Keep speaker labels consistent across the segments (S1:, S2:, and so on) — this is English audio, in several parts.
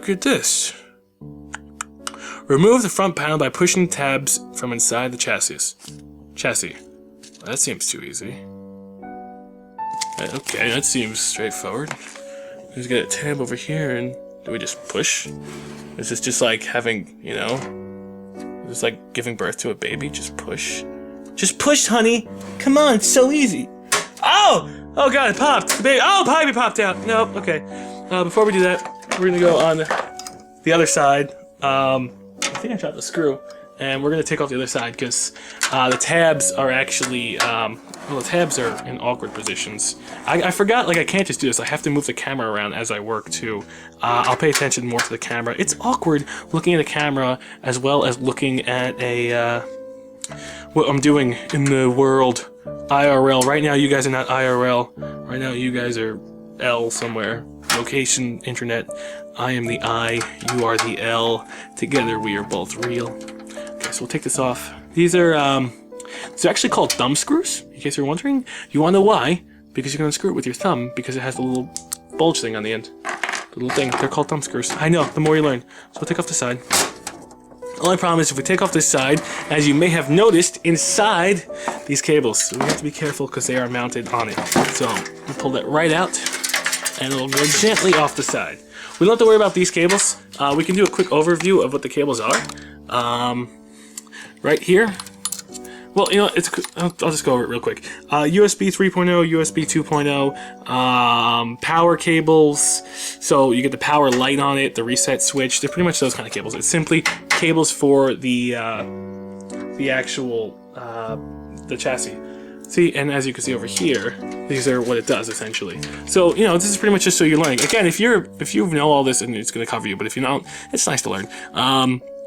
S1: look at this. Remove the front panel by pushing tabs from inside the chassis. That seems too easy. Okay, that seems straightforward. Just get a tab over here, and do we just push? Is this just like having, you know, just like giving birth to a baby? Just push. Just push, honey. Come on, it's so easy. Oh! Oh god, it popped. The baby. Oh, baby popped out. Nope. Okay. Before we do that, we're gonna go on the other side. I think I dropped the screw, and we're gonna take off the other side because the tabs are actually well, the tabs are in awkward positions. I forgot, like, I can't just do this. I have to move the camera around as I work too. I'll pay attention more to the camera. It's awkward looking at a camera as well as looking at a what I'm doing in the world. IRL. Right now you guys are not IRL. Right now you guys are L somewhere. Location, internet. I am the I, you are the L. Together we are both real. Okay, so we'll take this off. These are actually called thumb screws, in case you're wondering. You wanna know why? Because you're gonna screw it with your thumb because it has a little bulge thing on the end. The little thing. They're called thumb screws. I know, the more you learn. So we'll take off the side. Only problem is if we take off this side, as you may have noticed, inside these cables. So we have to be careful because they are mounted on it. So we pull that right out, and it'll go gently off the side. We don't have to worry about these cables. We can do a quick overview of what the cables are. Right here. Well, you know, I'll just go over it real quick. USB 3.0, USB 2.0, power cables. So you get the power light on it, the reset switch. They're pretty much those kind of cables. It's simply cables for the actual the chassis. See, and as you can see over here, these are what it does essentially. So, you know, this is pretty much just so you're learning. Again, if you know all this, and it's going to cover you, but if you don't, it's nice to learn.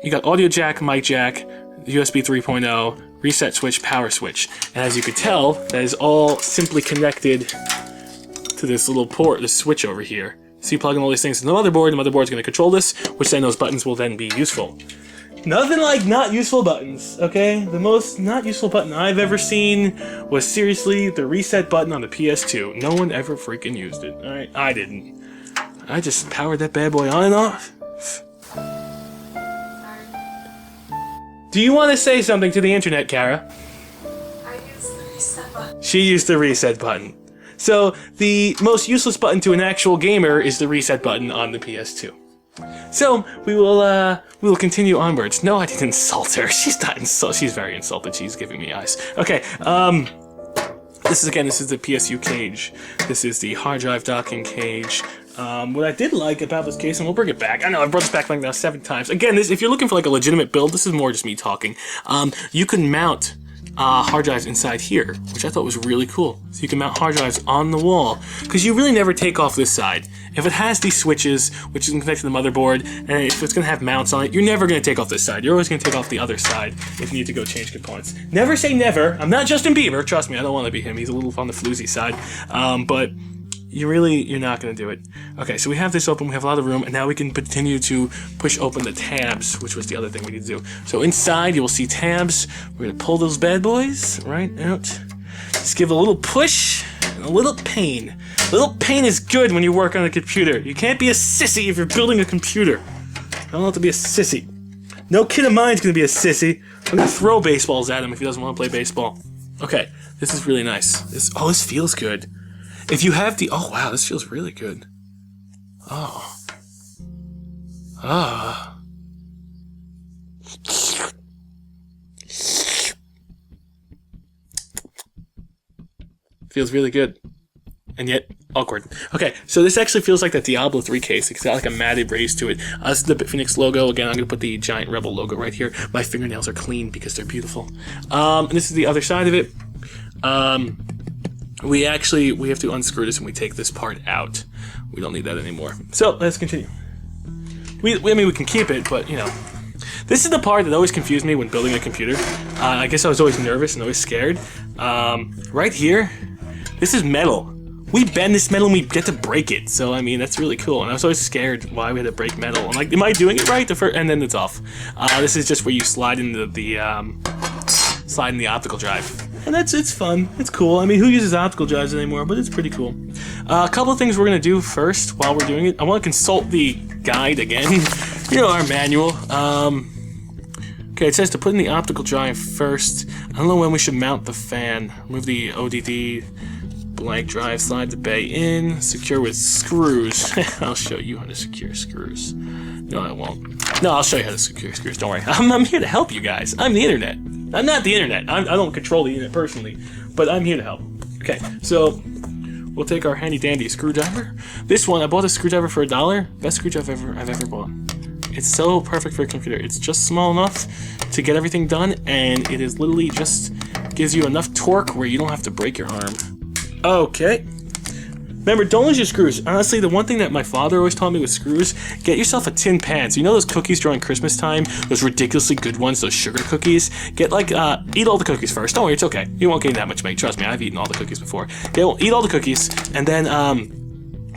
S1: You got audio jack, mic jack, USB 3.0, reset switch, power switch. And as you can tell, that is all simply connected to this little port, this switch over here. So you plug in all these things in the motherboard is going to control this, which then those buttons will then be useful. Nothing like not useful buttons, okay? The most not useful button I've ever seen was seriously the reset button on the PS2. No one ever freaking used it, alright? I didn't. I just powered that bad boy on and off. Do you want to say something to the internet, Kara?
S2: I used the reset button.
S1: She used the reset button. So, the most useless button to an actual gamer is the reset button on the PS2. So, we will continue onwards. No, I didn't insult her. She's not insulted. She's very insulted. She's giving me eyes. Okay, this is the PSU cage. This is the hard drive docking cage. What I did like about this case, and we'll bring it back. I know I've brought this back like now 7 times. Again, if you're looking for like a legitimate build, this is more just me talking. You can mount hard drives inside here, which I thought was really cool. So you can mount hard drives on the wall, because you really never take off this side. If it has these switches, which is connected to the motherboard, and if it's going to have mounts on it, you're never going to take off this side. You're always going to take off the other side if you need to go change components. Never say never. I'm not Justin Bieber. Trust me, I don't want to be him. He's a little on the floozy side. But you're not going to do it. Okay, so we have this open, we have a lot of room, and now we can continue to push open the tabs, which was the other thing we need to do. So inside, you will see tabs. We're going to pull those bad boys right out. Just give a little push and a little pain. A little pain is good when you work on a computer. You can't be a sissy if you're building a computer. I don't have to be a sissy. No kid of mine's going to be a sissy. I'm going to throw baseballs at him if he doesn't want to play baseball. Okay, this is really nice. This feels good. If you have the... Oh, wow, this feels really good. Oh. Ah. Feels really good. And yet, awkward. Okay, so this actually feels like the Diablo 3 case. It's got like a matted raise to it. This is the BitFenix logo. Again, I'm going to put the Giant Rebel logo right here. My fingernails are clean because they're beautiful. And this is the other side of it. We have to unscrew this and we take this part out. We don't need that anymore. So, let's continue. I mean, we can keep it, but, you know. This is the part that always confused me when building a computer. I guess I was always nervous and always scared. Right here, this is metal. We bend this metal and we get to break it. So, I mean, that's really cool. And I was always scared why we had to break metal. I'm like, am I doing it right? And then it's off. This is just where you slide in the optical drive. And it's fun. It's cool. I mean, who uses optical drives anymore? But it's pretty cool. A couple of things we're going to do first while we're doing it. I want to consult the guide again. You know, our manual. Okay, it says to put in the optical drive first. I don't know when we should mount the fan. Remove the ODD blank drive, slide the bay in, secure with screws. I'll show you how to secure screws. No, I won't. No, I'll show you how to secure screws. Don't worry. I'm here to help you guys. I'm the internet. I'm not the internet. I don't control the internet personally, but I'm here to help. Okay, so we'll take our handy dandy screwdriver. This one, I bought a screwdriver for $1. Best screwdriver I've ever bought. It's so perfect for a computer. It's just small enough to get everything done, and it is literally just gives you enough torque where you don't have to break your arm. Okay. Remember, don't lose your screws. Honestly, the one thing that my father always taught me with screws, get yourself a tin pan. So you know those cookies during Christmas time? Those ridiculously good ones, those sugar cookies? Get like, eat all the cookies first. Don't worry, it's okay. You won't gain that much weight. Trust me, I've eaten all the cookies before. Eat all the cookies, and then,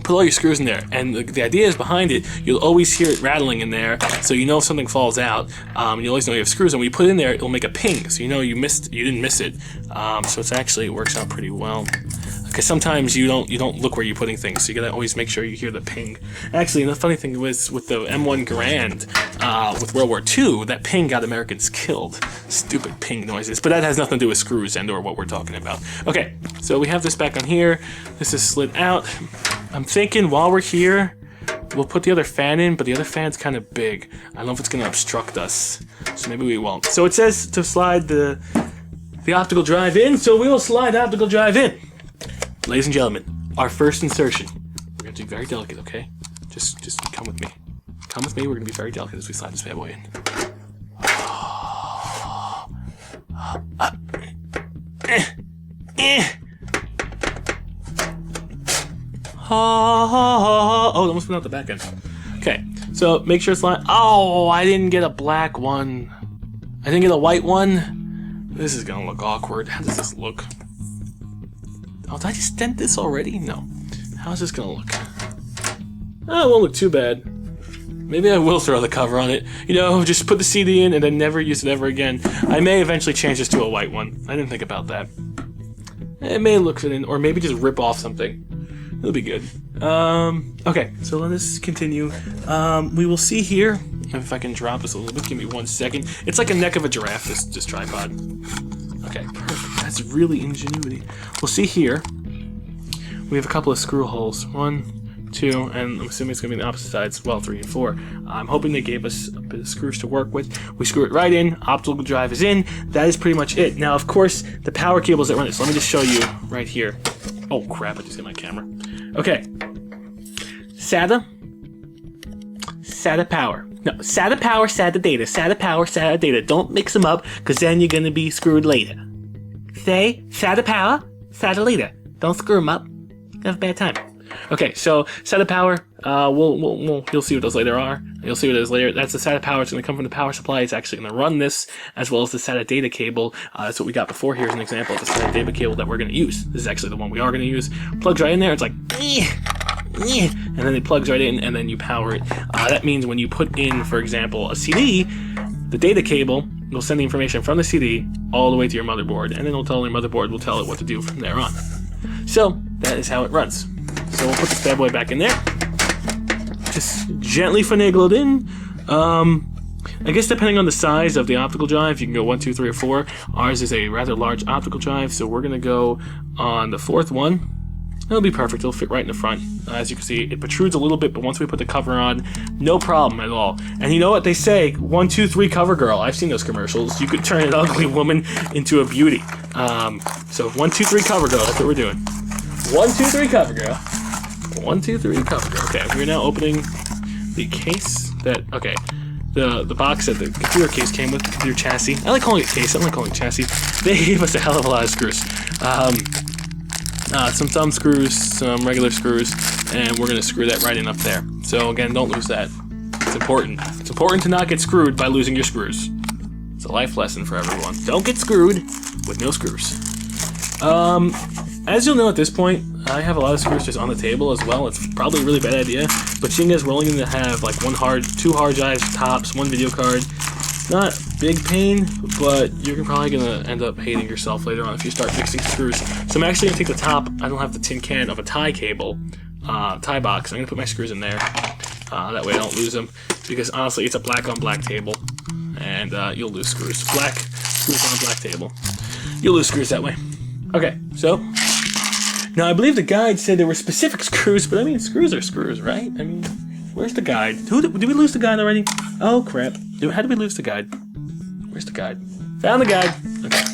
S1: put all your screws in there, and the idea is behind it, you'll always hear it rattling in there, so you know if something falls out, you always know you have screws, and when you put it in there, it'll make a ping, so you know you didn't miss it, so it works out pretty well. Because sometimes you don't look where you're putting things, so you gotta always make sure you hear the ping. Actually, the funny thing was with the M1 Garand, with World War II, that ping got Americans killed. Stupid ping noises, but that has nothing to do with screws and or what we're talking about. Okay, so we have this back on here. This is slid out. I'm thinking while we're here, we'll put the other fan in, but the other fan's kind of big. I don't know if it's gonna obstruct us, so maybe we won't. So it says to slide the optical drive in, so we will slide the optical drive in. Ladies and gentlemen, our first insertion. We're gonna do very delicate, okay? Just come with me. Come with me, we're gonna be very delicate as we slide this bad boy in. Oh, almost went out the back end. Okay, so make sure it's lined. Oh, I didn't get a black one. I didn't get a white one. This is gonna look awkward. How does this look? Oh, did I just dent this already? No. How's this gonna look? Oh, it won't look too bad. Maybe I will throw the cover on it. You know, just put the CD in and then never use it ever again. I may eventually change this to a white one. I didn't think about that. It may look fit in, or maybe just rip off something. It'll be good. Okay, so let us continue. We will see here, if I can drop this a little bit, give me 1 second. It's like a neck of a giraffe, this tripod. Okay, perfect. That's really ingenuity. We'll see here. We have a couple of screw holes. 1, 2, and I'm assuming it's going to be on the opposite sides. Well, 3 and 4. I'm hoping they gave us a bit of screws to work with. We screw it right in. Optical drive is in. That is pretty much it. Now, of course, the power cables that run it. So let me just show you right here. Oh, crap. I just hit my camera. Okay. SATA. SATA power. No, SATA power, SATA data. SATA power, SATA data. Don't mix them up, because then you're going to be screwed later. Say SATA power, SATA data. Don't screw them up. You'll have a bad time. Okay, so SATA power, you'll see what those later are. You'll see what it is later. That's the SATA power. It's going to come from the power supply. It's actually going to run this, as well as the SATA data cable. That's what we got before. Here's an example of the SATA data cable that we're going to use. This is actually the one we are going to use. Plugs right in there. It's like, and then it plugs right in, and then you power it. That means when you put in, for example, a CD, the data cable will send the information from the CD all the way to your motherboard, and then it'll tell your motherboard will tell it what to do from there on. So that is how it runs. So we'll put this bad boy back in there. Just gently finagle it in. I guess depending on the size of the optical drive, you can go 1, 2, 3, or 4. Ours is a rather large optical drive, so we're gonna go on the 4th one. It'll be perfect. It'll fit right in the front. As you can see, it protrudes a little bit, but once we put the cover on, no problem at all. And you know what they say? 1, 2, 3 cover girl. I've seen those commercials. You could turn an ugly woman into a beauty. So 1, 2, 3 cover girl. That's what we're doing. 1, 2, 3 cover girl. 1, 2, 3 cover girl. Okay, we're now opening the case that. Okay, the box that the computer case came with, the computer chassis. I like calling it case. I don't like calling it chassis. They gave us a hell of a lot of screws. Some thumb screws, some regular screws, and we're gonna screw that right in up there. So again, don't lose that. It's important. It's important to not get screwed by losing your screws. It's a life lesson for everyone. Don't get screwed with no screws. As you'll know at this point, I have a lot of screws just on the table as well. It's probably a really bad idea, but seeing as we're only gonna have like 2 hard drives tops, 1 video card, not big pain, but you're probably gonna end up hating yourself later on if you start mixing screws. So I'm actually gonna take the top. I don't have the tin can of a tie cable, tie box. I'm gonna put my screws in there. That way I don't lose them. Because honestly, it's a black on black table. And you'll lose screws. Black screws on a black table. You'll lose screws that way. Okay, so. Now I believe the guide said there were specific screws, but I mean, screws are screws, right? I mean, where's the guide? Did we lose the guide already? Oh crap. How did we lose the guide? Where's the guide? Found the guide. Okay.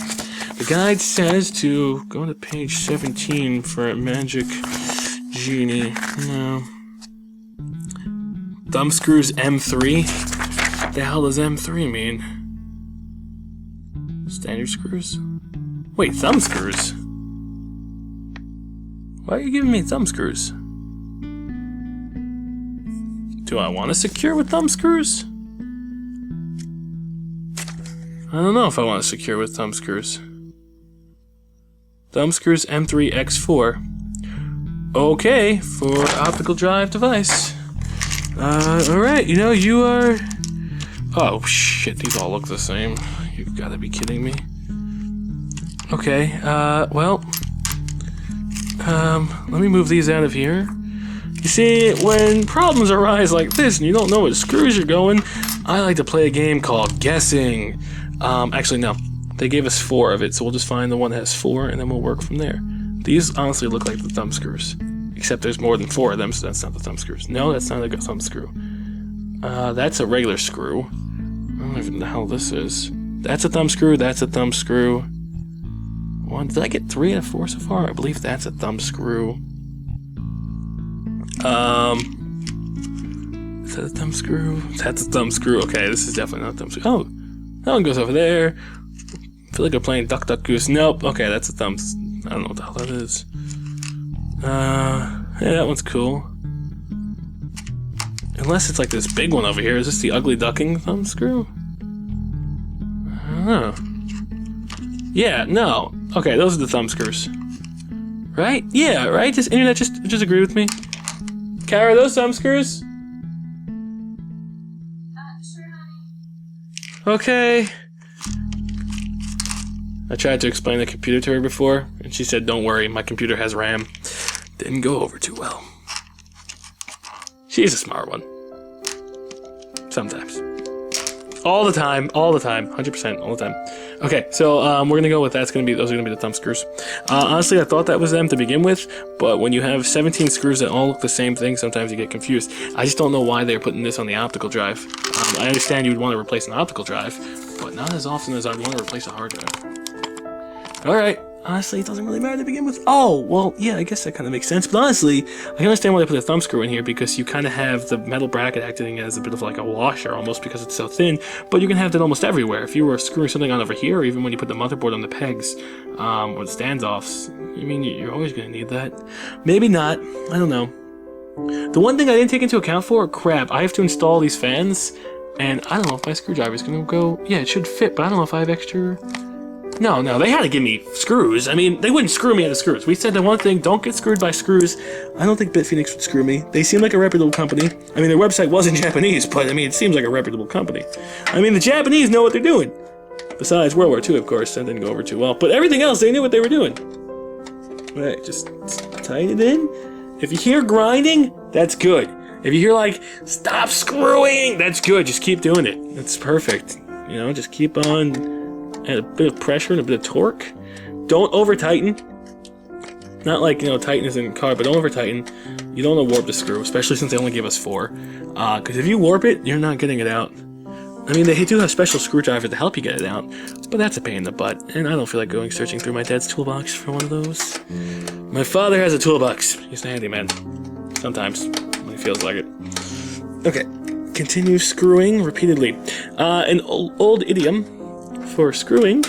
S1: The guide says to go to page 17 for a magic genie. No. Thumb screws M3? What the hell does M3 mean? Standard screws? Wait, thumb screws? Why are you giving me thumb screws? Do I want to secure with thumb screws? I don't know if I want to secure with thumb screws. Thumb screws M3X4. Okay, for optical drive device. Alright, you know, you are... Oh, shit, these all look the same. You've got to be kidding me. Okay, well... let me move these out of here. You see, when problems arise like this and you don't know what screws you're going, I like to play a game called guessing. Actually, no. They gave us 4 of it, so we'll just find the one that has 4, and then we'll work from there. These honestly look like the thumb screws. Except there's more than 4 of them, so that's not the thumb screws. No, that's not a thumb screw. That's a regular screw. I don't know what the hell this is. That's a thumb screw, that's a thumb screw. Did I get 3 out of 4 so far? I believe that's a thumb screw. Is that a thumb screw? That's a thumb screw. Okay, this is definitely not a thumb screw. Oh, that one goes over there. I feel like I'm playing Duck Duck Goose. Nope. Okay, that's a thumb. I don't know what the hell that is. Yeah, that one's cool. Unless it's like this big one over here. Is this the ugly ducking thumb screw? I don't know. Yeah, no. Okay, those are the thumb screws. Right? Yeah, right? Does internet just agree with me? Kara, those thumb screws?
S2: Sure, honey.
S1: Okay. I tried to explain the computer to her before, and she said, don't worry, my computer has RAM. Didn't go over too well. She's a smart one. Sometimes. All the time, 100% all the time. Okay, so we're gonna go with those are gonna be the thumb screws. Honestly, I thought that was them to begin with, but when you have 17 screws that all look the same thing, sometimes you get confused. I just don't know why they're putting this on the optical drive. I understand you would want to replace an optical drive, but not as often as I'd want to replace a hard drive. Alright, honestly, it doesn't really matter to begin with. Oh, well, yeah, I guess that kind of makes sense. But honestly, I can understand why they put a thumb screw in here, because you kind of have the metal bracket acting as a bit of like a washer almost, because it's so thin. But you can have that almost everywhere. If you were screwing something on over here, or even when you put the motherboard on the pegs, or the standoffs, I mean, you're always going to need that. Maybe not. I don't know. The one thing I didn't take into account crap, I have to install these fans, and I don't know if my screwdriver is going to go... Yeah, it should fit, but I don't know if I have extra... No, they had to give me screws. I mean, they wouldn't screw me out of screws. We said the one thing, don't get screwed by screws. I don't think BitFenix would screw me. They seem like a reputable company. I mean, their website was in Japanese, but I mean, it seems like a reputable company. I mean, the Japanese know what they're doing. Besides World War II, of course, that didn't go over too well. But everything else, they knew what they were doing. Right, just tighten it in. If you hear grinding, that's good. If you hear like, stop screwing, that's good. Just keep doing it. That's perfect. You know, just keep on... And a bit of pressure and a bit of torque. Don't over tighten. Not like, you know, tighten is in car, but don't over tighten. You don't want to warp the screw, especially since they only give us 4. Because if you warp it, you're not getting it out. I mean, they do have special screwdrivers to help you get it out, but that's a pain in the butt. And I don't feel like going searching through my dad's toolbox for one of those. My father has a toolbox. He's a handyman. Sometimes, when he feels like it. Okay, continue screwing repeatedly. An old idiom for screwing,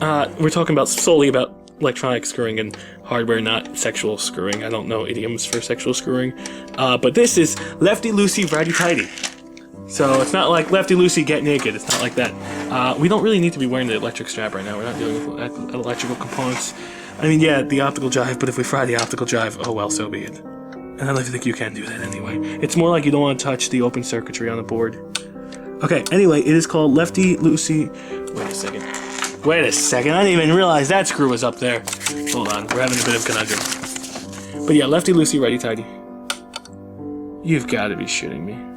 S1: we're talking about solely about electronic screwing and hardware, not sexual screwing. I don't know idioms for sexual screwing, but this is lefty-loosey, righty-tighty. So it's not like lefty-loosey, get naked. It's not like that. We don't really need to be wearing the electric strap right now. We're not dealing with electrical components. I mean, yeah, the optical drive, but if we fry the optical drive, oh well, so be it. And I don't think you can do that anyway. It's more like you don't want to touch the open circuitry on the board. Okay, anyway, it is called lefty-loosey... Wait a second, I didn't even realize that screw was up there. Hold on, we're having a bit of conundrum. But yeah, lefty-loosey, righty-tighty. You've got to be shitting me.